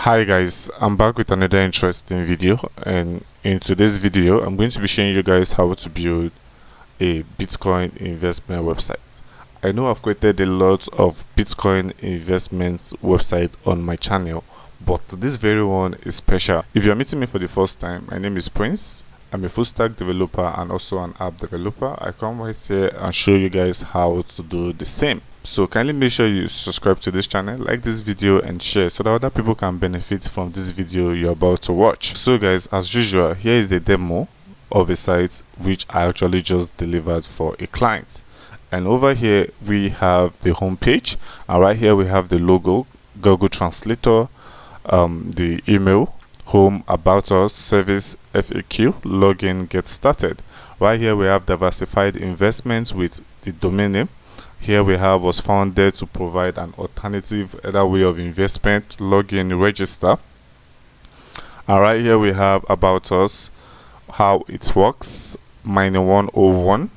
Hi guys, I'm back with another interesting video, and in today's video I'm going to be showing you guys how to build a Bitcoin investment website. I know I've created a lot of Bitcoin investments website on my channel, but this very one is special. If you're meeting me for the first time, my name is Prince. I'm a full stack developer and also an app developer. I come right here and show you guys how to do the same. So kindly make sure you subscribe to this channel, like this video and share so that other people can benefit from this video you're about to watch. So guys, as usual, here is the demo of a site which I actually just delivered for a client. And over here we have the home page, and right here we have the logo, Google Translator, the email, home, about us, service, FAQ, login, get started. Right here we have diversified investments with the domain name. Here we have was founded to provide an alternative other way of investment, login, register. And right here we have about us, how it works, mining 101.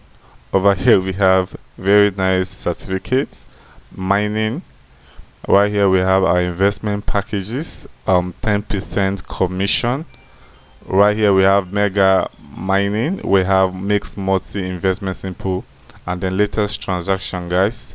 Over here we have very nice certificates, mining. Right here we have our investment packages, 10% commission. Right here we have mega mining, we have mixed multi investment simple, and then latest transaction guys.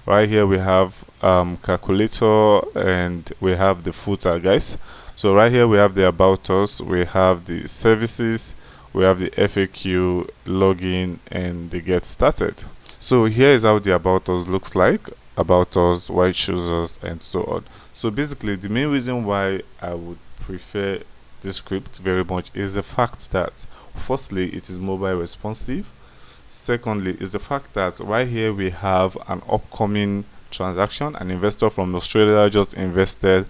Right here we have calculator, and we have the footer guys. So right here we have the about us, we have the services, we have the FAQ, login, and the get started. So here is how the about us looks like, about us, why choose us, and so on. So basically the main reason why I would prefer this script very much is the fact that firstly it is mobile responsive. Secondly is the fact that right here we have an upcoming transaction. An investor from Australia just invested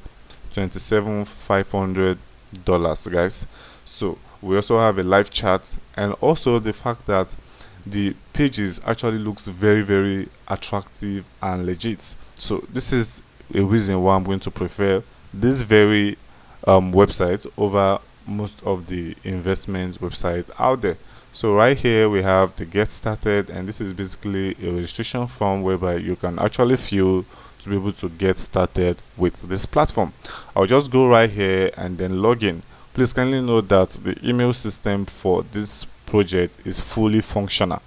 $27,500 guys. So we also have a live chat, and also the fact that the pages actually looks very attractive and legit. So this is a reason why I'm going to prefer this very website over most of the investment website out there. So right here we have the get started, and this is basically a registration form whereby you can actually fill to be able to get started with this platform. I'll just go right here and then log in. Please kindly note that the email system for this project is fully functional.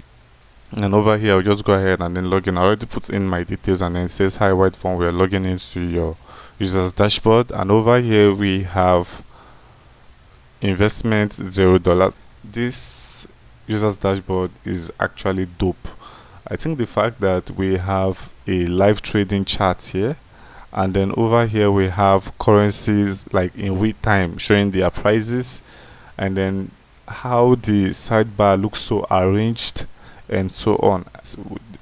And over here I'll just go ahead and then log in. I already put in my details, and then it says hi Whitevon, we are logging into your users dashboard. And over here we have investment $0. This users dashboard is actually dope. I think the fact that we have a live trading chart here, and then over here we have currencies like in real time showing their prices, and then how the sidebar looks so arranged and so on.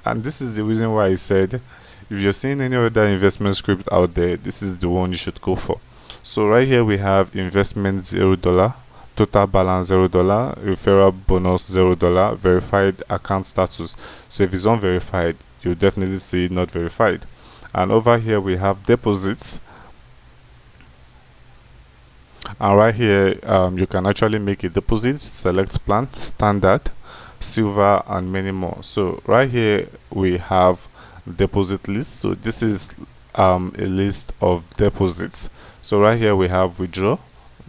And this is the reason why I said if you're seeing any other investment script out there, this is the one you should go for. So right here we have investment $0, total balance $0, referral bonus $0, verified account status. So if it's unverified, you'll definitely see not verified. And over here we have deposits, and right here you can actually make a deposit, select plan, standard, silver, and many more. So right here we have deposit list. So this is a list of deposits. So right here we have withdraw.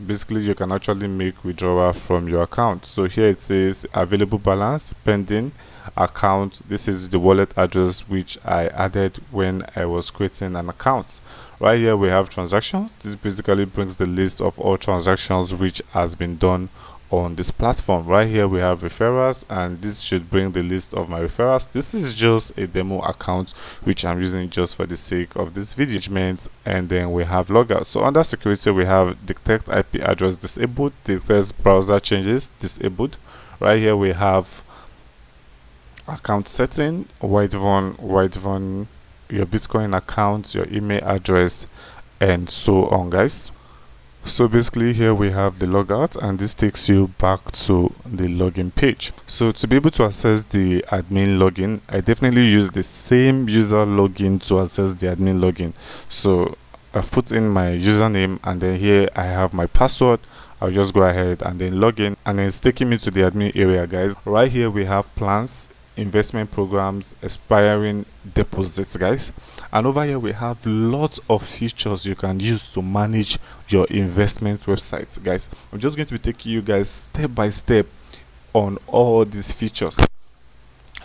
Basically you can actually make withdrawal from your account. So here it says available balance, pending, account. This is the wallet address which I added when I was creating an account. Right here we have transactions. This basically brings the list of all transactions which has been done on this platform. Right here we have referrals, and this should bring the list of my referrals. This is just a demo account which I'm using just for the sake of this video. And then we have logout. So under security we have detect IP address disabled, detect browser changes disabled. Right here we have account setting, Whitevon, your Bitcoin account, your email address, and so on guys. So basically here we have the logout, and this takes you back to the login page. So to be able to access the admin login, I definitely use the same user login to access the admin login. So I've put in my username, and then here I have my password. I'll just go ahead and then log in, and then it's taking me to the admin area guys. Right here we have plans, investment programs, expiring deposits guys, And over here we have lots of features you can use to manage your investment website. Guys, I'm just going to be taking you guys step by step on all these features.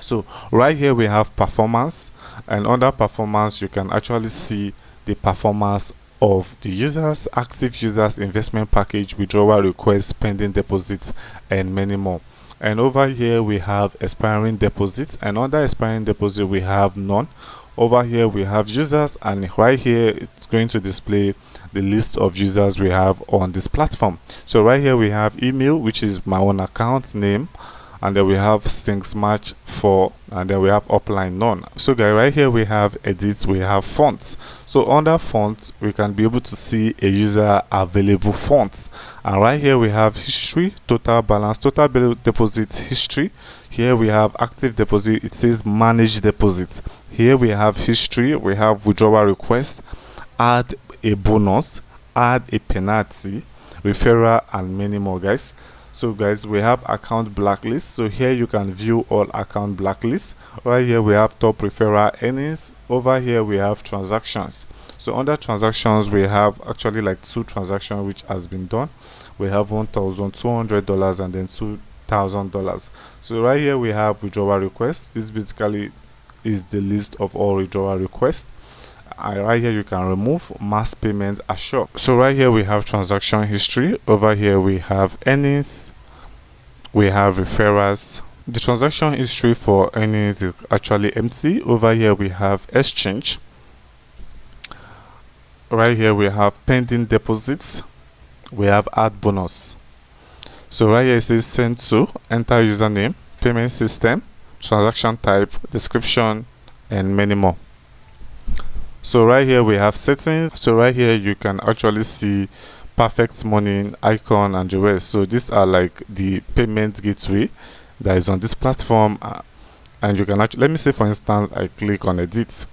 So right here we have performance, and under performance you can actually see the performance of the users, active users, investment package, withdrawal requests, pending deposits, and many more. And over here we have expiring deposits, and under expiring deposit we have none. Over here we have users, and right here it's going to display the list of users we have on this platform. So right here we have email, which is my own account name, and then we have syncs match 4, and then we have upline none. So guys, right here we have edits, we have fonts. So under fonts we can be able to see a user available fonts, and right here we have history, total balance, total deposit history. Here we have active deposit, it says manage deposits. Here we have history, we have withdrawal request, add a bonus, add a penalty, referral, and many more, guys. So guys, we have account blacklist. So here you can view all account blacklists. Right here we have top referral earnings. Over here we have transactions. So under transactions we have actually like 2 transactions which has been done. We have $1,200 and then $2,000. So right here we have withdrawal requests. This basically is the list of all withdrawal requests. And right here you can remove mass payments assure. So right here we have transaction history. Over here we have earnings, we have referrals. The transaction history for earnings is actually empty. Over here we have exchange. Right here we have pending deposits, we have add bonus. So right here it says send to, enter username, payment system, transaction type, description, and many more. So right here we have settings. So right here you can actually see perfect money icon and the rest. So these are like the payment gateway that is on this platform, and you can actually, let me say for instance I click on edit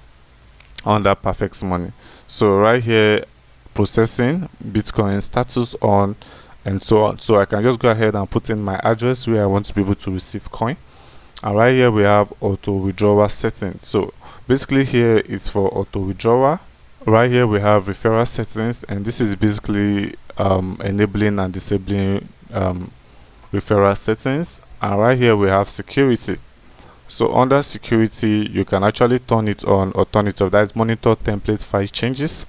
under perfect money. So right here processing, Bitcoin status on, and so on. So I can just go ahead and put in my address where I want to be able to receive coin. And right here we have auto withdrawal settings. So basically here it's for auto withdrawal. Right here we have referral settings, and this is basically enabling and disabling referral settings. And right here we have security. So under security you can actually turn it on or turn it off. That is monitor template file changes.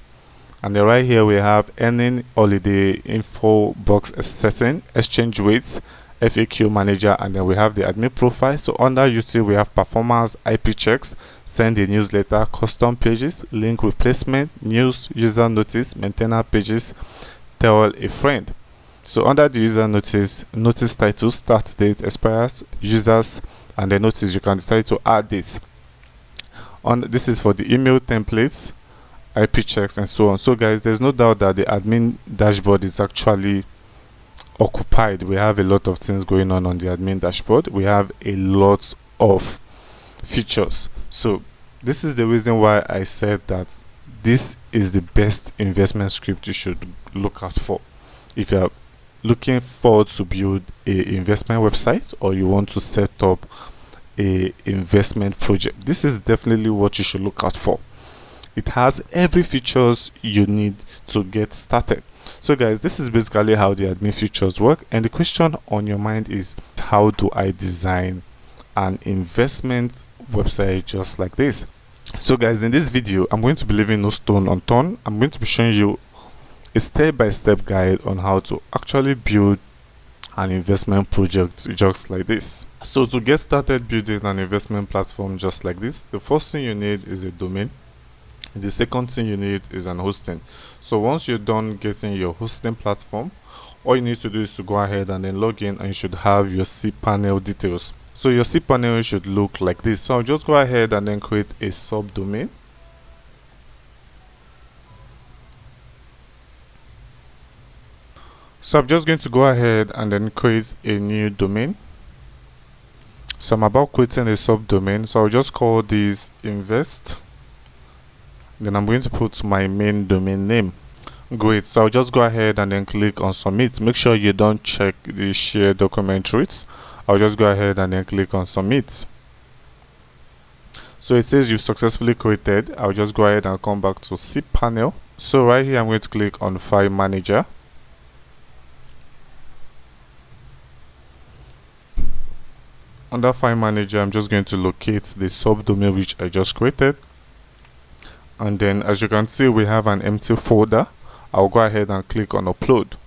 And then right here we have earning holiday info box setting, exchange rates, FAQ manager, and then we have the admin profile. So under UT we have performance, IP checks, send a newsletter, custom pages, link replacement, news, user notice, maintainer pages, tell a friend. So under the user notice, notice title, start date, expires, users, and the notice you can decide to add this. This is for the email templates, IP checks, and so on. So guys, there's no doubt that the admin dashboard is actually occupied. We have a lot of things going on the admin dashboard. We have a lot of features. So this is the reason why I said that this is the best investment script you should look out for if you're looking forward to build a investment website or you want to set up a investment project. This is definitely what you should look out for. It has every features you need to get started. So guys, this is basically how the admin features work, and the question on your mind is, how do I design an investment website just like this? So guys, in this video I'm going to be leaving no stone unturned. I'm going to be showing you a step-by-step guide on how to actually build an investment project just like this. So to get started building an investment platform just like this, the first thing you need is a domain. The second thing you need is an hosting. So once you're done getting your hosting platform, all you need to do is to go ahead and then log in, and you should have your cPanel details. So your cPanel should look like this. So I'll just go ahead and then create a subdomain. So I'm just going to go ahead and then create a new domain. So I'm about creating a subdomain. So I'll just call this invest. Then I'm going to put my main domain name. Great. So I'll just go ahead and then click on submit. Make sure you don't check the share document routes. I'll just go ahead and then click on submit. So it says you've successfully created. I'll just go ahead and come back to cPanel. So right here I'm going to click on File Manager. Under File Manager, I'm just going to locate the subdomain which I just created, and then as you can see we have an empty folder. I'll go ahead and click on Upload.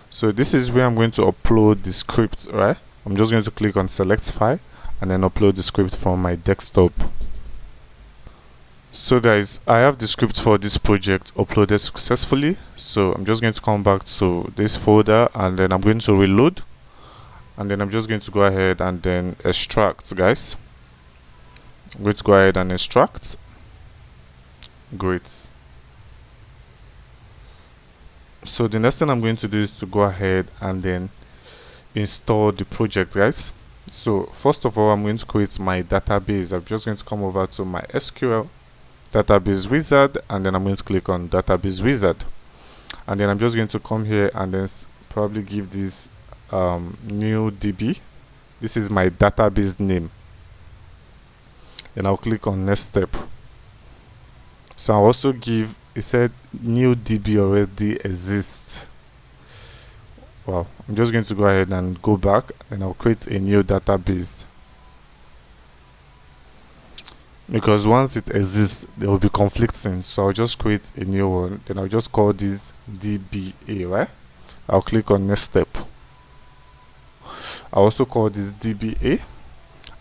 So this is where I'm going to upload the script, right? I'm just going to click on Select File and then upload the script from my desktop. So guys, I have the script for this project uploaded successfully. So I'm just going to come back to this folder and then I'm going to reload. And then I'm just going to go ahead and then extract, guys. I'm going to go ahead and extract. Great. So the next thing I'm going to do is to go ahead and then install the project, guys. So first of all, I'm going to create my database. I'm just going to come over to my SQL database wizard, and then I'm going to click on database wizard. And then I'm just going to come here and then probably give this new DB. This is my database name. Then I'll click on next step. So I'll also give, it said new DB already exists. Wow, I'm just going to go ahead and go back and I'll create a new database, because once it exists there will be conflicting. So I'll just create a new one, then I'll just call this DBA, right? I'll click on next step. I also call this DBA,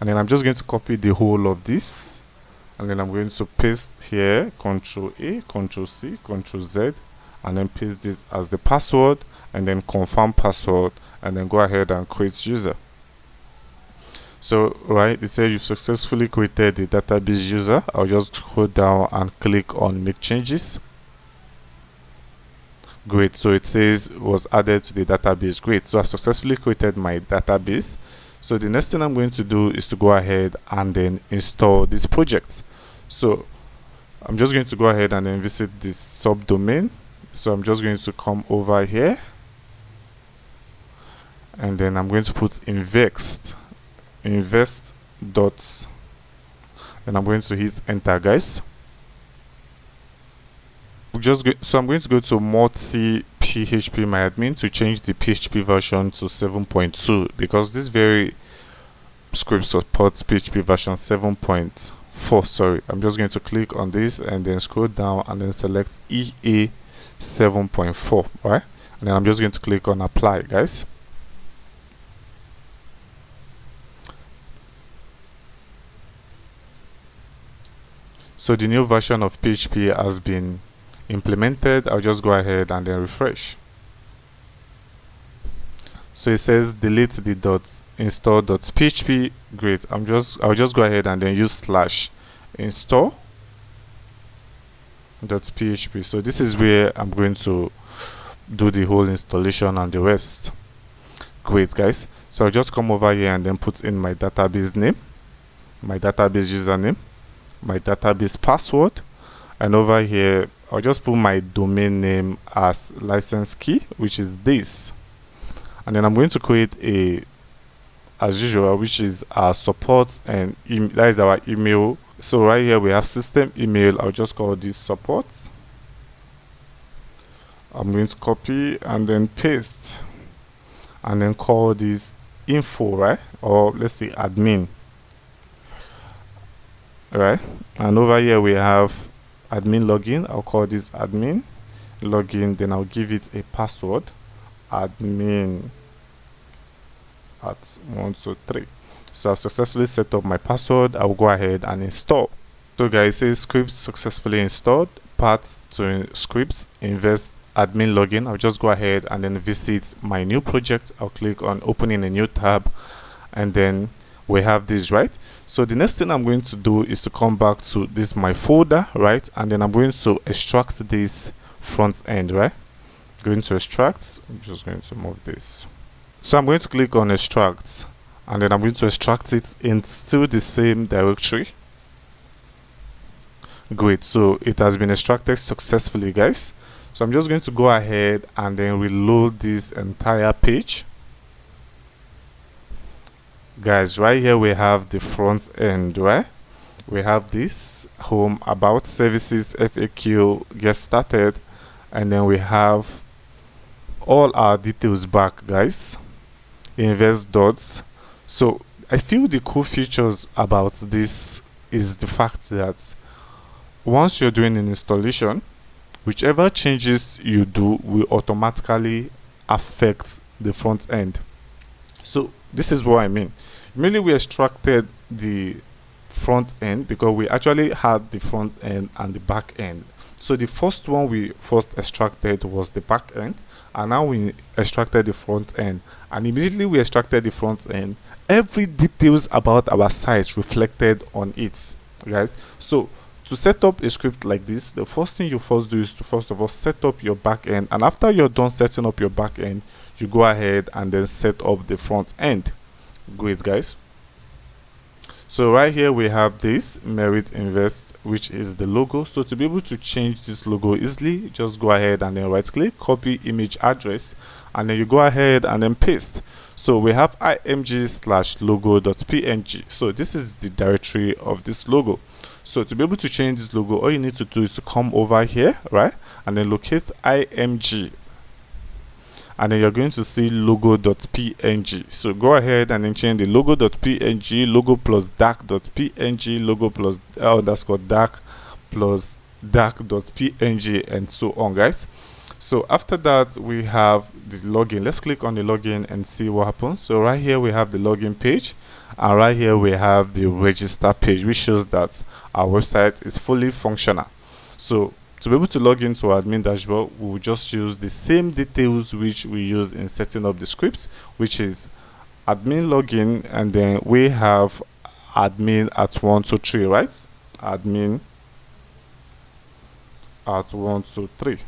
and then I'm just going to copy the whole of this, and then I'm going to paste here, Ctrl A, Ctrl C, Ctrl Z, and then paste this as the password, and then confirm password, and then go ahead and create user. So right, it says you've successfully created the database user. I'll just scroll down and click on make changes. Great, so it says was added to the database. Great, so I've successfully created my database. So the next thing I'm going to do is to go ahead and then install this project. So I'm just going to go ahead and then visit this subdomain. So I'm just going to come over here, and then I'm going to put invest dot, and I'm going to hit enter, guys. So I'm going to go to multi PHP myadmin to change the PHP version to 7.2, because this very script supports PHP version 7.4. Sorry, I'm just going to click on this and then scroll down and then select EA 7.4, right? And then I'm just going to click on apply, guys. So the new version of PHP has been implemented. I'll just go ahead and then refresh. So it says delete the .install.php. Great. I'll just go ahead and then use /install.php. So this is where I'm going to do the whole installation and the rest. Great, guys. So I'll just come over here and then put in my database name, my database username, my database password, and over here I'll just put my domain name as license key, which is this, and then I'm going to create a, as usual, which is our support, and that is our email. So right here we have system email. I'll just call this support. I'm going to copy and then paste, and then call this info, right? Or let's say admin, right? And over here we have admin login. I'll call this admin login, then I'll give it a password, admin at 123. So I've successfully set up my password. I'll go ahead and install. So guys, it says script successfully installed, path to scripts, invest admin login. I'll just go ahead and then visit my new project. I'll click on opening a new tab, and then we have this, right? So the next thing I'm going to do is to come back to this my folder, right? And then I'm going to extract this front end, right? Going to extract. I'm just going to move this. So I'm going to click on extract, and then I'm going to extract it in still the same directory. Great, so it has been extracted successfully, guys. So I'm just going to go ahead and then reload this entire page. Guys, right here we have the front end, right? we have this home, about, services, FAQ, get started, and then we have all our details back, guys. Invest dots. So I feel the cool features about this is the fact that once you're doing an installation, whichever changes you do will automatically affect the front end. So this is what I mean. Mainly we extracted the front end because we actually had the front end and the back end. So the first one we first extracted was the back end, and now we extracted the front end, and immediately we extracted the front end, every details about our site reflected on it, guys. So to set up a script like this, the first thing you first do is to first of all set up your back end, and after you're done setting up your back end, you go ahead and then set up the front end. Great, guys. So right here we have this Merit Invest, which is the logo. So to be able to change this logo easily, just go ahead and then right click, copy image address, and then you go ahead and then paste. So we have img/logo.png. so this is the directory of this logo. So to be able to change this logo, all you need to do is to come over here, right, and then locate img, and then you're going to see logo.png. So go ahead and then change the logo.png, logo plus dark.png, logo plus underscore dark plus dark.png, and so on, guys. So after that we have the login. Let's click on the login and see what happens. So right here we have the login page, and right here we have the register page, which shows that our website is fully functional. So to be able to log into our admin dashboard, we'll just use the same details which we use in setting up the script, which is admin login, and then we have admin at 123, right? Admin at 123,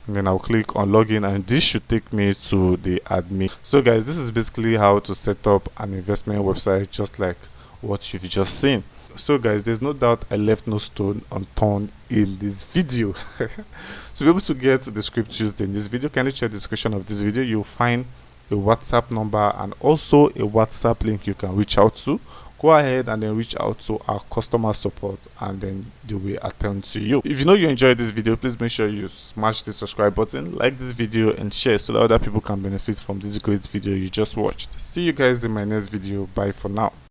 and then I'll click on login, and this should take me to the admin. So guys, this is basically how to set up an investment website, just like what you've just seen. So guys, there's no doubt I left no stone unturned in this video. To be able to get the script used in this video, kindly check the description of this video. You'll find a WhatsApp number and also a WhatsApp link you can reach out to. Go ahead and then reach out to our customer support, and then they will attend to you. If you know you enjoyed this video, please make sure you smash the subscribe button, like this video, and share so that other people can benefit from this great video you just watched. See you guys in my next video. Bye for now.